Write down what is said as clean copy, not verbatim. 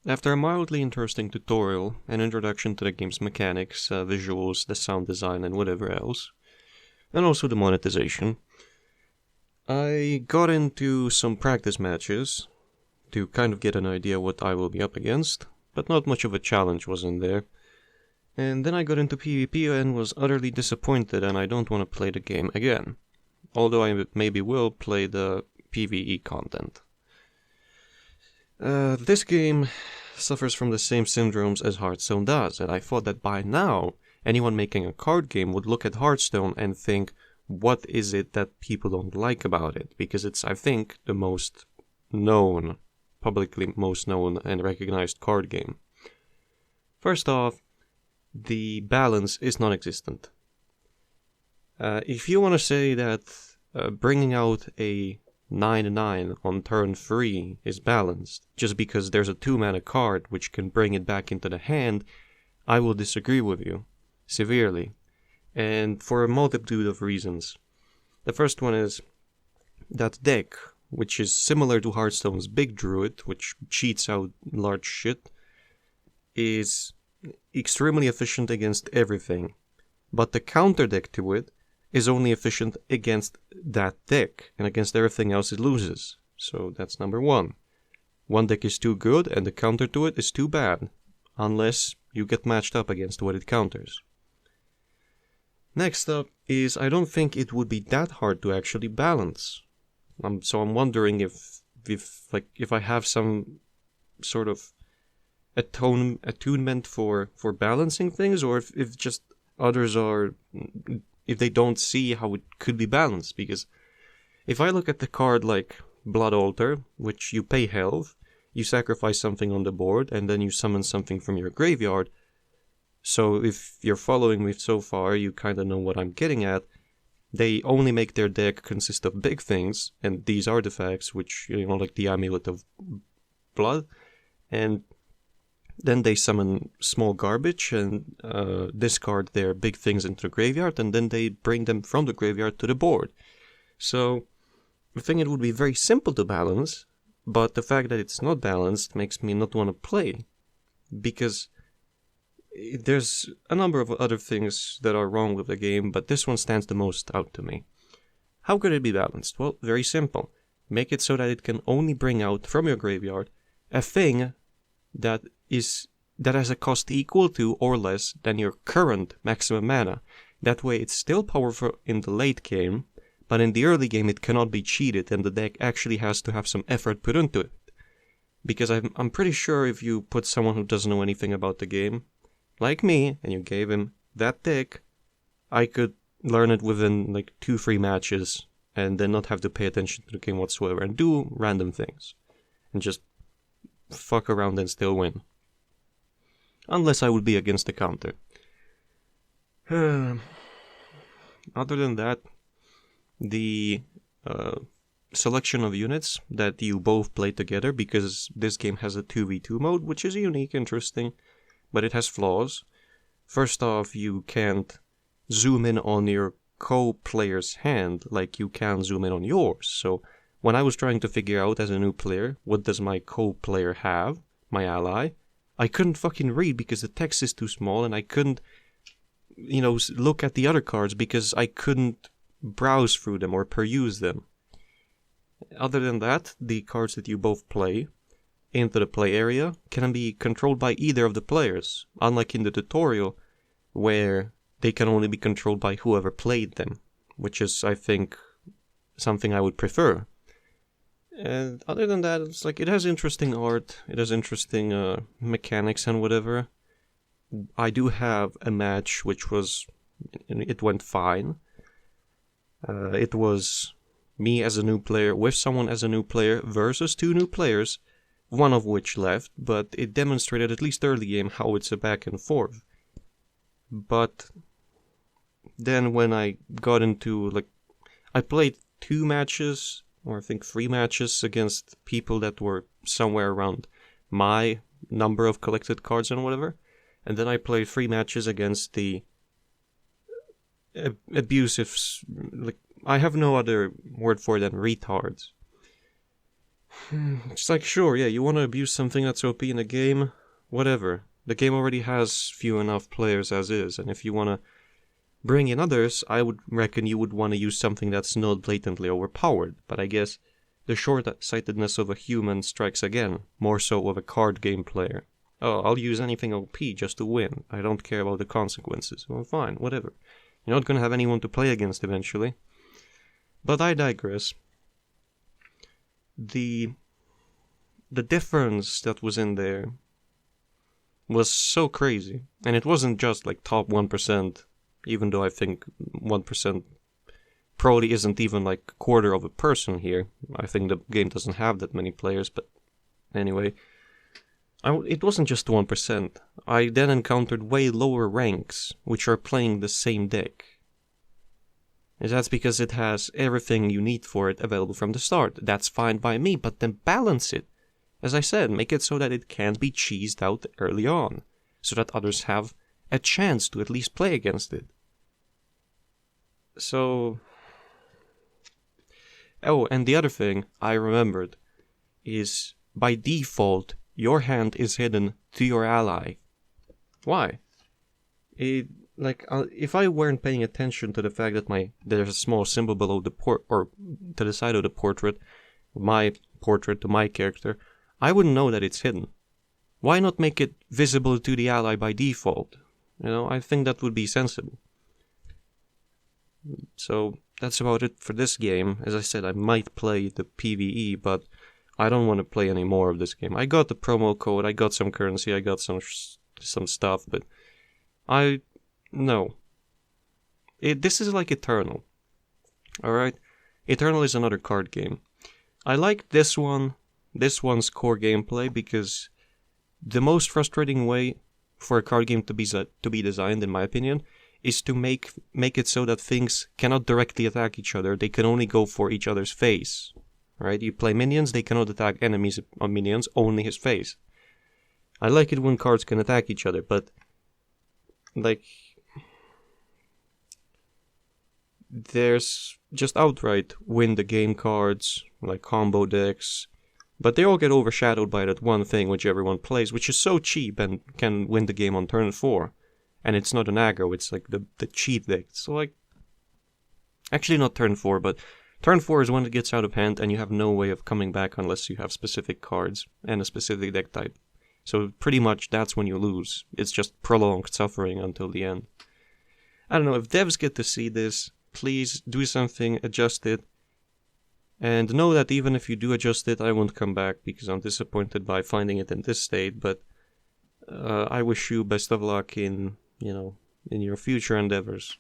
After a mildly interesting tutorial and introduction to the game's mechanics, visuals, the sound design, and whatever else, and also the monetization, I got into some practice matches to kind of get an idea what I will be up against, but not much of a challenge was in there. And then I got into PvP and was utterly disappointed, and I don't want to play the game again. Although I maybe will play the PvE content. This game suffers from the same syndromes as Hearthstone does, and I thought that by now, anyone making a card game would look at Hearthstone and think, what is it that people don't like about it? Because it's, I think, the most known, publicly most known and recognized card game. First off, the balance is non-existent. If you want to say that bringing out a 9/9 on turn 3 is balanced, just because there's a 2-mana card which can bring it back into the hand, I will disagree with you, severely, and for a multitude of reasons. The first one is that deck, which is similar to Hearthstone's Big Druid, which cheats out large shit, is extremely efficient against everything, but the counter deck to it is only efficient against that deck, and against everything else it loses. So that's number one. One deck is too good, and the counter to it is too bad, unless you get matched up against what it counters. Next up is, I don't think it would be that hard to actually balance. So I'm wondering if I have some sort of attunement for balancing things, or if just others are, if they don't see how it could be balanced. Because if I look at the card like Blood Altar, which you pay health, you sacrifice something on the board, and then you summon something from your graveyard. So if you're following me so far, you kind of know what I'm getting at. They only make their deck consist of big things, and these artifacts, which, like the Amulet of Blood, and then they summon small garbage and discard their big things into the graveyard, and then they bring them from the graveyard to the board. So I think it would be very simple to balance, but the fact that it's not balanced makes me not want to play, because there's a number of other things that are wrong with the game, but this one stands the most out to me. How could it be balanced? Well, very simple. Make it so that it can only bring out from your graveyard a thing that has a cost equal to or less than your current maximum mana. That way it's still powerful in the late game, but in the early game it cannot be cheated, and the deck actually has to have some effort put into it. Because I'm pretty sure if you put someone who doesn't know anything about the game, like me, and you gave him that deck, I could learn it within like 2-3 matches, and then not have to pay attention to the game whatsoever, and do random things, and just fuck around and still win. Unless I would be against the counter. Other than that, the selection of units that you both play together, because this game has a 2v2 mode, which is unique, interesting, but it has flaws. First off, you can't zoom in on your co-player's hand like you can zoom in on yours. So when I was trying to figure out as a new player, what does my co-player have, my ally, I couldn't fucking read because the text is too small, and I couldn't, look at the other cards because I couldn't browse through them or peruse them. Other than that, the cards that you both play into the play area can be controlled by either of the players, unlike in the tutorial, where they can only be controlled by whoever played them, which is, I think, something I would prefer. And other than that, it's like, it has interesting art, it has interesting mechanics and whatever. I do have a match which it went fine. It was me as a new player with someone as a new player versus 2 new players, one of which left, but it demonstrated at least early game how it's a back and forth. But then when I got into, I played 2 matches, or I think 3 matches against people that were somewhere around my number of collected cards and whatever, and then I played 3 matches against the abusive, I have no other word for it than retards. It's like, sure, yeah, you want to abuse something that's OP in a game, whatever. The game already has few enough players as is, and if you want to bring in others, I would reckon you would want to use something that's not blatantly overpowered, but I guess the short-sightedness of a human strikes again, more so of a card game player. Oh, I'll use anything OP just to win. I don't care about the consequences. Well, fine, whatever. You're not gonna have anyone to play against eventually. But I digress. The difference that was in there was so crazy. And it wasn't just like top 1%, even though I think 1% probably isn't even like a quarter of a person here. I think the game doesn't have that many players, but anyway. It wasn't just 1%. I then encountered way lower ranks, which are playing the same deck. And that's because it has everything you need for it available from the start. That's fine by me, but then balance it. As I said, make it so that it can't be cheesed out early on, so that others have a chance to at least play against it. So... Oh, and the other thing I remembered is, by default, your hand is hidden to your ally. Why? If I weren't paying attention to the fact that there's a small symbol below the or to the side of the portrait, my portrait to my character, I wouldn't know that it's hidden. Why not make it visible to the ally by default? I think that would be sensible. So that's about it for this game. As I said, I might play the PvE, but I don't want to play any more of this game. I got the promo code, I got some currency, I got some stuff, but no. This is like Eternal. Alright? Eternal is another card game. I like this one's core gameplay, because the most frustrating way for a card game to be designed, in my opinion, is to make it so that things cannot directly attack each other. They can only go for each other's face. Right? You play minions, they cannot attack enemies on minions, only his face. I like it when cards can attack each other, but like there's just outright win the game cards, like combo decks, but they all get overshadowed by that one thing which everyone plays, which is so cheap and can win the game on turn 4. And it's not an aggro, it's like the cheat deck. So like, actually not turn 4, but turn 4 is when it gets out of hand and you have no way of coming back unless you have specific cards and a specific deck type. So pretty much that's when you lose. It's just prolonged suffering until the end. I don't know, if devs get to see this, please do something, adjust it. And know that even if you do adjust it, I won't come back because I'm disappointed by finding it in this state. But I wish you best of luck in your future endeavors.